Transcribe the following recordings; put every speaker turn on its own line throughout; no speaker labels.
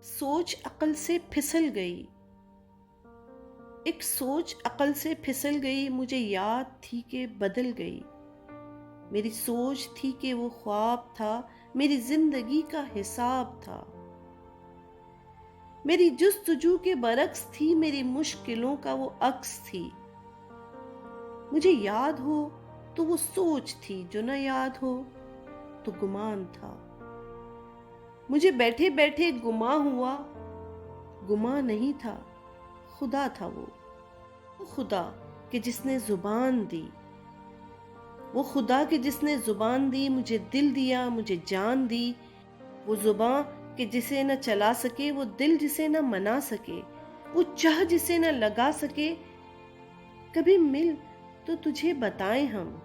سوچ عقل سے پھسل گئی، ایک سوچ عقل سے پھسل گئی، مجھے یاد تھی کہ بدل گئی۔ میری سوچ تھی کہ وہ خواب تھا، میری زندگی کا حساب تھا۔ میری جستجو کے برعکس تھی، میری مشکلوں کا وہ عکس تھی۔ مجھے یاد ہو تو وہ سوچ تھی، جو نہ یاد ہو تو گمان تھا۔ مجھے بیٹھے بیٹھے گما ہوا، گما نہیں تھا، خدا تھا وہ خدا کہ جس نے زبان دی، وہ خدا کہ جس نے زبان دی، مجھے دل دیا، مجھے جان دی۔ وہ زباں کہ جسے نہ چلا سکے، وہ دل جسے نہ منا سکے، وہ چاہ جسے نہ لگا سکے۔ کبھی مل تو تجھے بتائیں ہم،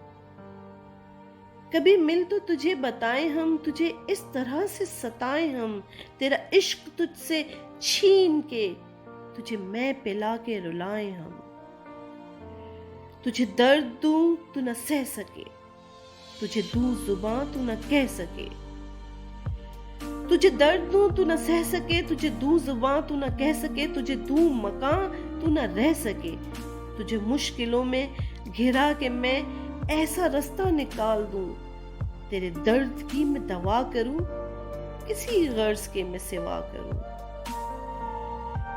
کبھی مل تو تجھے بتائیں ہم، تجھے اس طرح سے ستائیں ہم، تیرا عشق تجھ سے چھین کے تجھے میں پلا کے رلائیں ہم۔ تجھے درد دوں تو نہ سہ سکے، تجھے دوں زباں تو نہ کہہ سکے۔ تجھے درد دوں تو نہ سہ سکے، تجھے دوں زباں تو نہ کہہ سکے، تجھے دوں مکان تو نہ رہ سکے۔ تجھے مشکلوں میں گھرا کے میں ایسا رستہ نکال دوں، تیرے درد کی میں دوا کروں، کسی غرض کے میں سوا کروں۔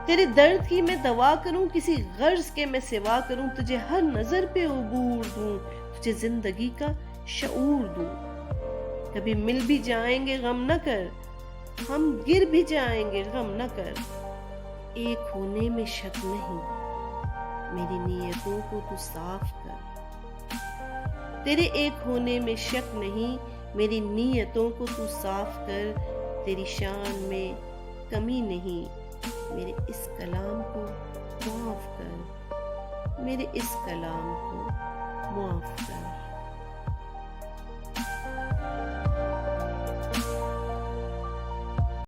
تیرے درد کی میں دوا کروں، کسی غرض کے میں سوا کروں۔ تجھے ہر نظر پہ عبور دوں، تجھے زندگی کا شعور دوں۔ کبھی مل بھی جائیں گے غم نہ کر، ہم گر بھی جائیں گے غم نہ کر۔ ایک ہونے میں شک نہیں، میری نیتوں کو تو صاف کر۔ تیرے ایک ہونے میں شک نہیں، میری نیتوں کو تو صاف کر۔ تیری شان میں کمی نہیں، میرے اس کلام کو معاف کر، میرے اس کلام کو